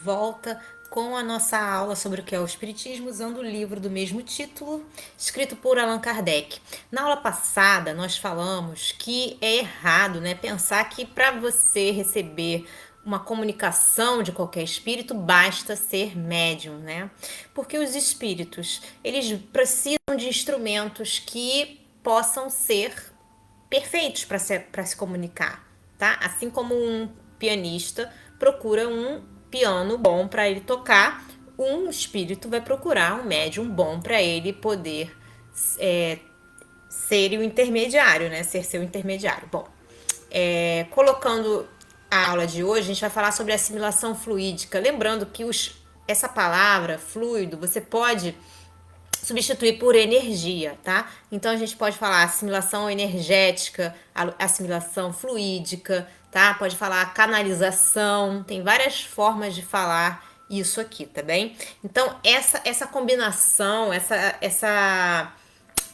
volta com a nossa aula sobre o que é o Espiritismo, usando o livro do mesmo título, escrito por Allan Kardec. Na aula passada, nós falamos que é errado, né, pensar que para você receber uma comunicação de qualquer espírito, basta ser médium, né? Porque os espíritos, eles precisam de instrumentos que possam ser perfeitos para se comunicar, tá? Assim como um pianista procura um piano bom para ele tocar, um espírito vai procurar um médium bom para ele poder ser o intermediário, né? Ser seu intermediário. Bom, colocando a aula de hoje, a gente vai falar sobre assimilação fluídica. Lembrando que essa palavra, fluido, você pode substituir por energia, tá? Então a gente pode falar assimilação energética, assimilação fluídica, tá? Pode falar canalização, tem várias formas de falar isso aqui, tá bem? Então essa combinação, essa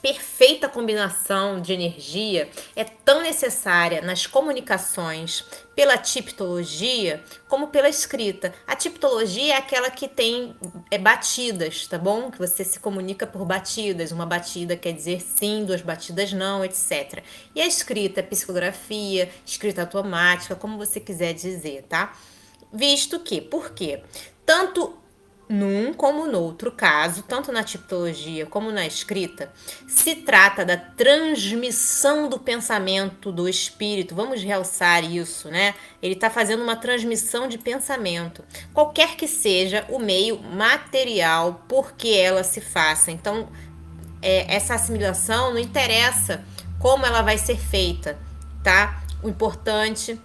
perfeita combinação de energia é tão necessária nas comunicações pela tipologia como pela escrita. A tipologia é aquela que tem batidas, tá bom? Que você se comunica por batidas. Uma batida quer dizer sim, duas batidas não, etc. E a escrita é psicografia, escrita automática, como você quiser dizer, tá? Visto que, por quê? Tanto num como no outro caso, tanto na tipologia como na escrita, se trata da transmissão do pensamento do espírito. Vamos realçar isso, né? Ele está fazendo uma transmissão de pensamento, qualquer que seja o meio material por que ela se faça. Então, essa assimilação não interessa como ela vai ser feita, tá? O importante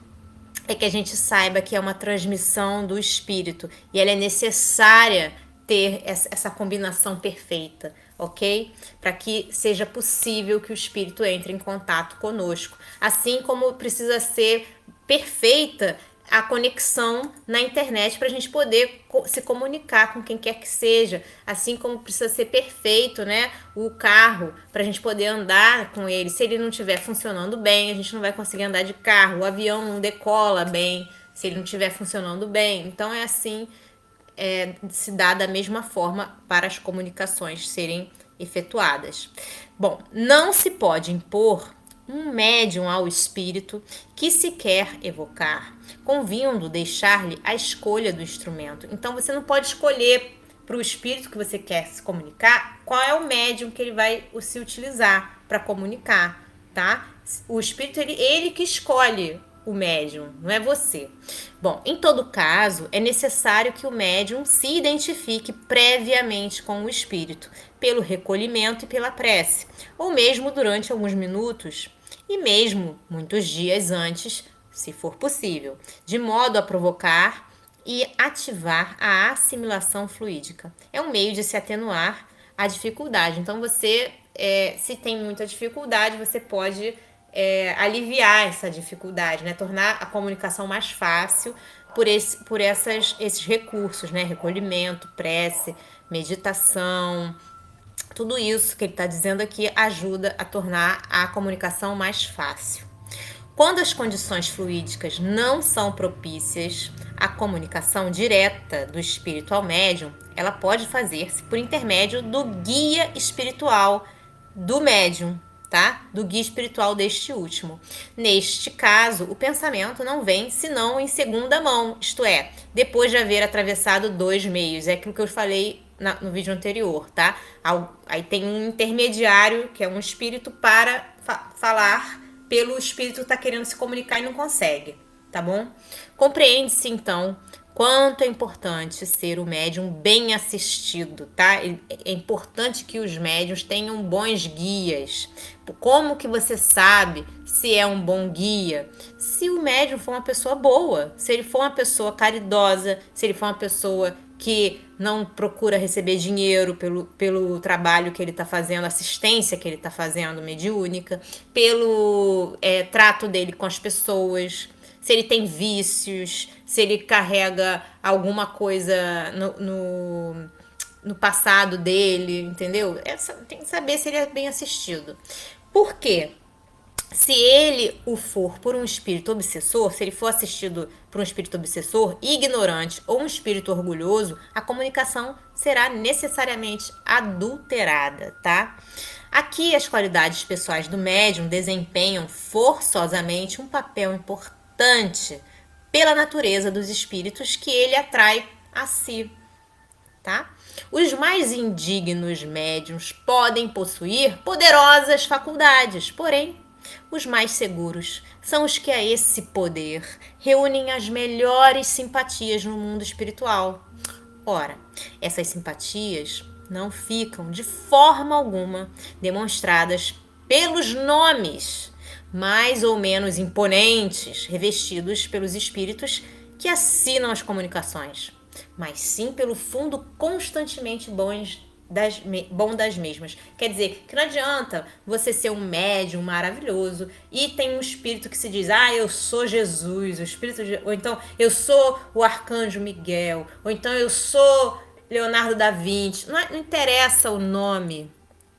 é que a gente saiba que é uma transmissão do espírito e ela é necessária ter essa combinação perfeita, ok? Para que seja possível que o espírito entre em contato conosco. Assim como precisa ser perfeita a conexão na internet para a gente poder se comunicar com quem quer que seja, assim como precisa ser perfeito, né, o carro para a gente poder andar com ele. Se ele não estiver funcionando bem, a gente não vai conseguir andar de carro. O avião não decola bem se ele não estiver funcionando bem. Então é assim, se dá da mesma forma para as comunicações serem efetuadas. Bom, não se pode impor um médium ao espírito que se quer evocar, convindo deixar-lhe a escolha do instrumento. Então você não pode escolher para o espírito que você quer se comunicar qual é o médium que ele vai se utilizar para comunicar, tá? O espírito ele que escolhe o médium, não é você. Bom, em todo caso, é necessário que o médium se identifique previamente com o espírito, pelo recolhimento e pela prece, ou mesmo durante alguns minutos, e mesmo muitos dias antes, se for possível, de modo a provocar e ativar a assimilação fluídica. É um meio de se atenuar a dificuldade. Então, você, se tem muita dificuldade, você pode aliviar essa dificuldade, né? Tornar a comunicação mais fácil por esses recursos, né? Recolhimento, prece, meditação, tudo isso que ele está dizendo aqui ajuda a tornar a comunicação mais fácil. Quando as condições fluídicas não são propícias à comunicação direta do espírito ao médium, ela pode fazer-se por intermédio do guia espiritual do médium, tá? Do guia espiritual deste último. Neste caso, o pensamento não vem senão em segunda mão, isto é, depois de haver atravessado dois meios. É aquilo que eu falei no vídeo anterior, tá? Aí tem um intermediário, que é um espírito, para falar pelo espírito que tá querendo se comunicar e não consegue, tá bom? Compreende-se, então, quanto é importante ser o médium bem assistido, tá? É importante que os médiums tenham bons guias. Como que você sabe se é um bom guia? Se o médium for uma pessoa boa, se ele for uma pessoa caridosa, se ele for uma pessoa que não procura receber dinheiro pelo trabalho que ele está fazendo, assistência que ele está fazendo, mediúnica, pelo trato dele com as pessoas, se ele tem vícios, se ele carrega alguma coisa no passado dele, entendeu? Tem que saber se ele é bem assistido. Por quê? Se ele o for por um espírito obsessor, se ele for assistido por um espírito obsessor, ignorante ou um espírito orgulhoso, a comunicação será necessariamente adulterada, tá? Aqui as qualidades pessoais do médium desempenham forçosamente um papel importante pela natureza dos espíritos que ele atrai a si, tá? Os mais indignos médiuns podem possuir poderosas faculdades, porém, os mais seguros são os que a esse poder reúnem as melhores simpatias no mundo espiritual. Ora, essas simpatias não ficam de forma alguma demonstradas pelos nomes mais ou menos imponentes revestidos pelos espíritos que assinam as comunicações, mas sim pelo fundo constantemente bom das mesmas. Quer dizer, que não adianta você ser um médium maravilhoso e tem um espírito que se diz, eu sou Jesus, o espírito de... ou então eu sou o arcanjo Miguel, ou então eu sou Leonardo da Vinci. Não interessa o nome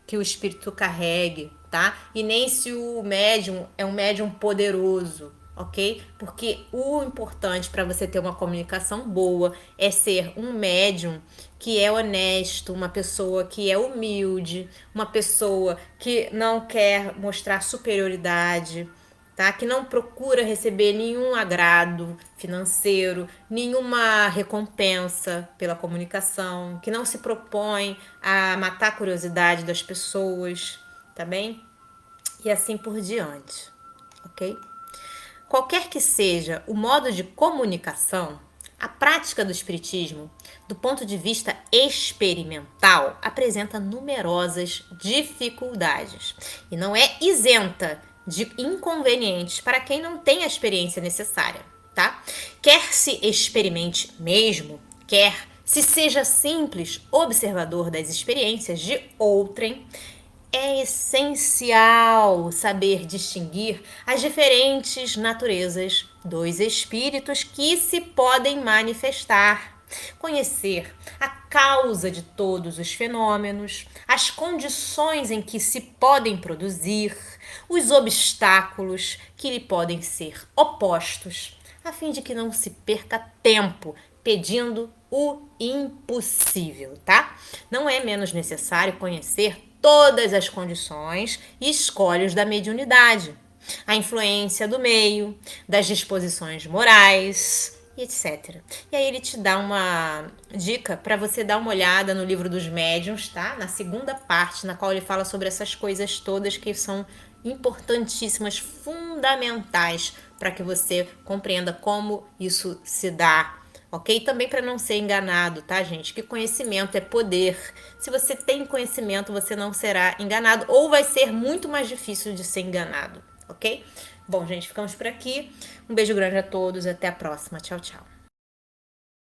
que o espírito carregue, tá? E nem se o médium é um médium poderoso, ok? Porque o importante para você ter uma comunicação boa é ser um médium que é honesto, uma pessoa que é humilde, uma pessoa que não quer mostrar superioridade, tá? Que não procura receber nenhum agrado financeiro, nenhuma recompensa pela comunicação, que não se propõe a matar a curiosidade das pessoas, tá bem? E assim por diante, ok? Qualquer que seja o modo de comunicação, a prática do espiritismo, do ponto de vista experimental, apresenta numerosas dificuldades e não é isenta de inconvenientes para quem não tem a experiência necessária, tá? Quer se experimente mesmo, quer se seja simples observador das experiências de outrem, é essencial saber distinguir as diferentes naturezas dos espíritos que se podem manifestar, conhecer a causa de todos os fenômenos, as condições em que se podem produzir, os obstáculos que lhe podem ser opostos, a fim de que não se perca tempo pedindo o impossível, tá? Não é menos necessário conhecer todas as condições e escolhas da mediunidade, a influência do meio, das disposições morais, etc. E aí ele te dá uma dica para você dar uma olhada no livro dos médiuns, tá? Na segunda parte, na qual ele fala sobre essas coisas todas que são importantíssimas, fundamentais para que você compreenda como isso se dá, ok? Também para não ser enganado, tá, gente? Que conhecimento é poder. Se você tem conhecimento, você não será enganado ou vai ser muito mais difícil de ser enganado, ok? Bom, gente, ficamos por aqui. Um beijo grande a todos. Até a próxima. Tchau, tchau.